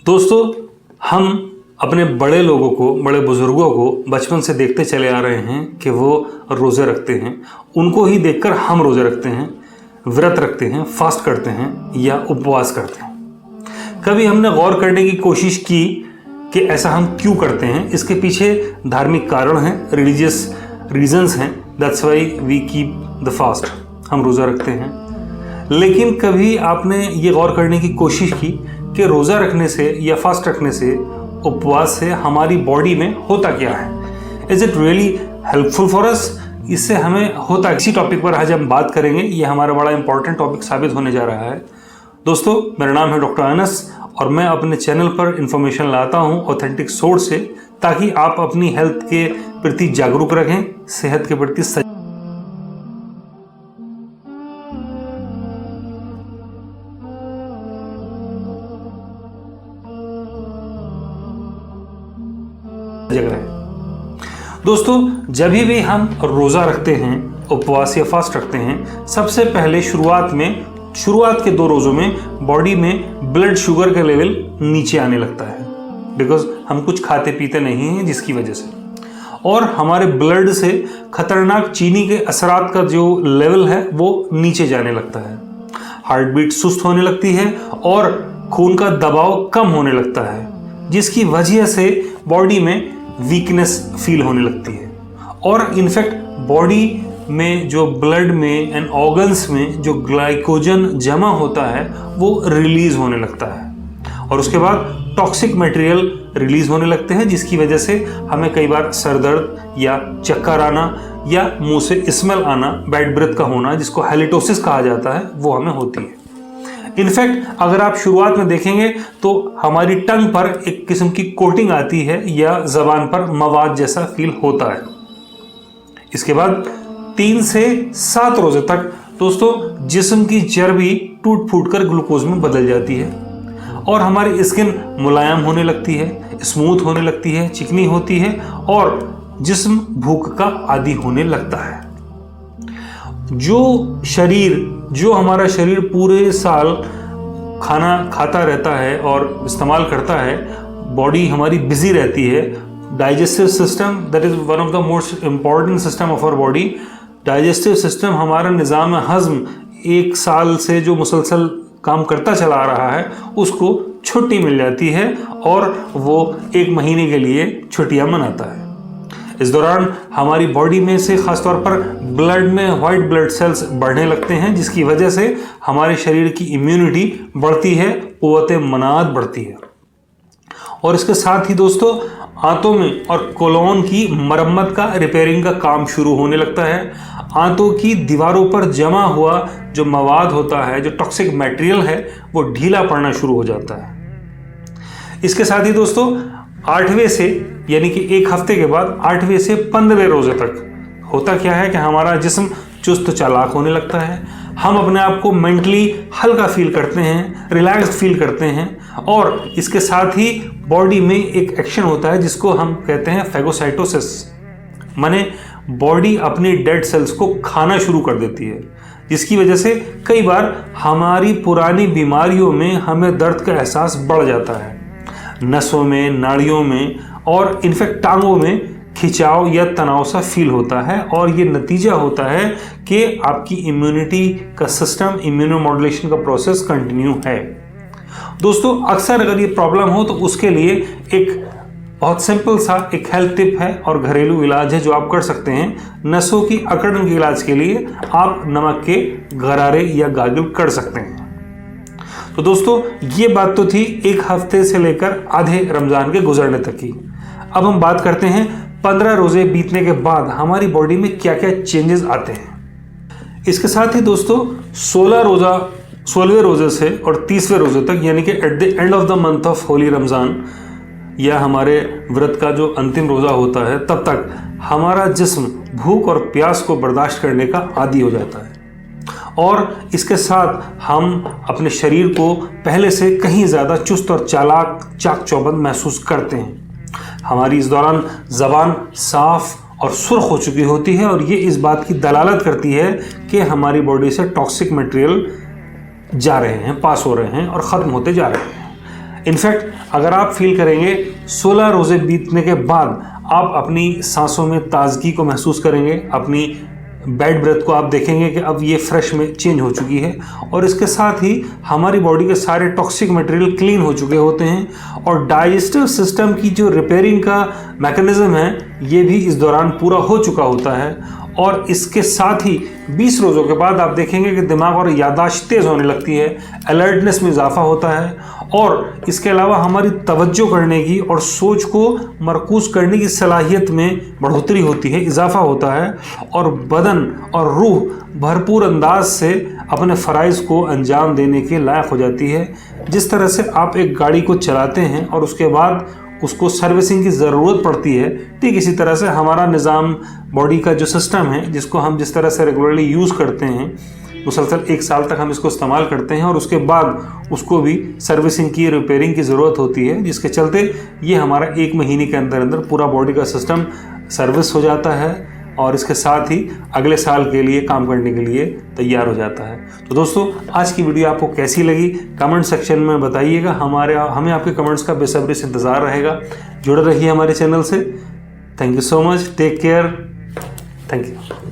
दोस्तों, हम अपने बड़े लोगों को, बड़े बुजुर्गों को बचपन से देखते चले आ रहे हैं कि वो रोज़े रखते हैं। उनको ही देखकर हम रोज़े रखते हैं, व्रत रखते हैं, फास्ट करते हैं या उपवास करते हैं। कभी हमने गौर करने की कोशिश की कि ऐसा हम क्यों करते हैं? इसके पीछे धार्मिक कारण हैं, रिलीजियस रीजंस हैं। That's why we keep the fast, हम रोज़ा रखते हैं। लेकिन कभी आपने ये गौर करने की कोशिश की कि रोज़ा रखने से या फास्ट रखने से, उपवास से हमारी बॉडी में होता क्या है? Is it really helpful for us? इससे हमें होता, इसी टॉपिक पर आज हम बात करेंगे। ये हमारा बड़ा इंपॉर्टेंट टॉपिक साबित होने जा रहा है। दोस्तों, मेरा नाम है डॉक्टर अनस और मैं अपने चैनल पर इंफॉर्मेशन लाता हूँ ऑथेंटिक सोर्स से, ताकि आप अपनी हेल्थ के प्रति जागरूक रहें, सेहत के प्रति सजग रहें। दोस्तों, जब भी हम रोज़ा रखते हैं, उपवास या फास्ट रखते हैं, सबसे पहले शुरुआत के 2 रोज़ों में बॉडी में ब्लड शुगर का लेवल नीचे आने लगता है, बिकॉज हम कुछ खाते पीते नहीं हैं, जिसकी वजह से, और हमारे ब्लड से खतरनाक चीनी के असरात का जो लेवल है वो नीचे जाने लगता है। हार्ट बीट सुस्त होने लगती है और खून का दबाव कम होने लगता है, जिसकी वजह से बॉडी में वीकनेस फील होने लगती है। और इनफैक्ट बॉडी में जो ब्लड में एंड ऑर्गन्स में जो ग्लाइकोजन जमा होता है वो रिलीज होने लगता है, और उसके बाद टॉक्सिक मटेरियल रिलीज होने लगते हैं, जिसकी वजह से हमें कई बार सर दर्द या चक्कर आना या मुंह से स्मेल आना, बैड ब्रेथ का होना, जिसको हैलिटोसिस कहा जाता है, वो हमें होती है। इनफैक्ट अगर आप शुरुआत में देखेंगे तो हमारी टंग पर एक किस्म की कोटिंग आती है या जबान पर मवाद जैसा फील होता है। इसके बाद 3 से 7 रोजे तक दोस्तों जिस्म की चर्बी टूट फूट कर ग्लूकोज में बदल जाती है और हमारी स्किन मुलायम होने लगती है, स्मूथ होने लगती है, चिकनी होती है और जिस्म भूख का आदी होने लगता है। जो हमारा शरीर पूरे साल खाना खाता रहता है और इस्तेमाल करता है, बॉडी हमारी बिजी रहती है। Digestive system, that is one of the most important system of our body. Digestive system, हमारा निज़ाम हज़म 1 साल से जो मुसलसल काम करता चला आ रहा है, उसको छुट्टी मिल जाती है और वो 1 महीने के लिए छुट्टियां मनाता है। इस दौरान हमारी बॉडी में से खासतौर पर ब्लड में व्हाइट ब्लड सेल्स बढ़ने लगते हैं, जिसकी वजह से हमारे शरीर की इम्यूनिटी बढ़ती है, क़ुव्वत मनात बढ़ती है। और इसके साथ ही दोस्तों आंतों में और कोलोन की मरम्मत का, रिपेयरिंग का काम शुरू होने लगता है। आंतों की दीवारों पर जमा हुआ जो मवाद होता है, जो टॉक्सिक मटेरियल है, वो ढीला पड़ना शुरू हो जाता है। इसके साथ ही दोस्तों 8वें से, यानी कि 1 हफ्ते के बाद 8वें से 15वें रोजे तक होता क्या है कि हमारा जिस्म चुस्त चालाक होने लगता है। हम अपने आप को मेंटली हल्का फील करते हैं, रिलैक्स्ड फील करते हैं, और इसके साथ ही बॉडी में एक एक्शन होता है जिसको हम कहते हैं फैगोसाइटोसिस, माने बॉडी अपनी डेड सेल्स को खाना शुरू कर देती है, जिसकी वजह से कई बार हमारी पुरानी बीमारियों में हमें दर्द का एहसास बढ़ जाता है, नसों में, नाड़ियों में और इनफैक्ट टांगों में खिंचाव या तनाव सा फील होता है। और ये नतीजा होता है कि आपकी इम्यूनिटी का सिस्टम, इम्यूनोमॉड्यूलेशन का प्रोसेस कंटिन्यू है। दोस्तों, अक्सर अगर ये प्रॉब्लम हो तो उसके लिए एक बहुत सिंपल सा एक हेल्थ टिप है और घरेलू इलाज है जो आप कर सकते हैं। नसों की अकड़न के इलाज के लिए आप नमक के गरारे या गार्गल कर सकते हैं। तो दोस्तों, ये बात तो थी 1 हफ्ते से लेकर आधे रमज़ान के गुजरने तक की। अब हम बात करते हैं 15 रोज़े बीतने के बाद हमारी बॉडी में क्या क्या चेंजेस आते हैं। इसके साथ ही दोस्तों 16वें रोज़े से और 30वें रोज़े तक, यानी कि at the end of the month of Holi Ramzan, या हमारे व्रत का जो अंतिम रोज़ा होता है, तब तक हमारा जिस्म भूख और प्यास को बर्दाश्त करने का आदी हो जाता है, और इसके साथ हम अपने शरीर को पहले से कहीं ज़्यादा चुस्त और चाक चौबंद महसूस करते हैं। हमारी इस दौरान ज़बान साफ और सुर्ख हो चुकी होती है, और ये इस बात की दलालत करती है कि हमारी बॉडी से टॉक्सिक मटेरियल जा रहे हैं, पास हो रहे हैं और ख़त्म होते जा रहे हैं। इनफैक्ट अगर आप फील करेंगे 16 रोज़े बीतने के बाद आप अपनी सांसों में ताजगी को महसूस करेंगे, अपनी बैड ब्रेथ को आप देखेंगे कि अब ये फ्रेश में चेंज हो चुकी है, और इसके साथ ही हमारी बॉडी के सारे टॉक्सिक मटेरियल क्लीन हो चुके होते हैं, और डाइजेस्टिव सिस्टम की जो रिपेयरिंग का मैकेनिज्म है ये भी इस दौरान पूरा हो चुका होता है। और इसके साथ ही 20 रोज़ों के बाद आप देखेंगे कि दिमाग और याददाश्त तेज़ होने लगती है, अलर्टनेस में इजाफा होता है, और इसके अलावा हमारी तवज्जो करने की और सोच को मरकूज़ करने की सलाहियत में बढ़ोतरी होती है, इजाफा होता है, और बदन और रूह भरपूर अंदाज से अपने फ़राइज़ को अंजाम देने के लायक हो जाती है। जिस तरह से आप एक गाड़ी को चलाते हैं और उसके बाद उसको सर्विसिंग की ज़रूरत पड़ती है, ठीक इसी तरह से हमारा निज़ाम, बॉडी का जो सिस्टम है जिसको हम जिस तरह से रेगुलरली यूज़ करते हैं, मुसलसल 1 साल तक हम इसको इस्तेमाल करते हैं और उसके बाद उसको भी सर्विसिंग की, रिपेयरिंग की ज़रूरत होती है, जिसके चलते ये हमारा 1 महीने के अंदर अंदर पूरा बॉडी का सिस्टम सर्विस हो जाता है और इसके साथ ही अगले साल के लिए काम करने के लिए तैयार हो जाता है। तो दोस्तों, आज की वीडियो आपको कैसी लगी कमेंट सेक्शन में बताइएगा। हमें आपके कमेंट्स का बेसब्री से इंतज़ार रहेगा। जुड़े रहिए हमारे चैनल से। Thank you so much, take care, thank you.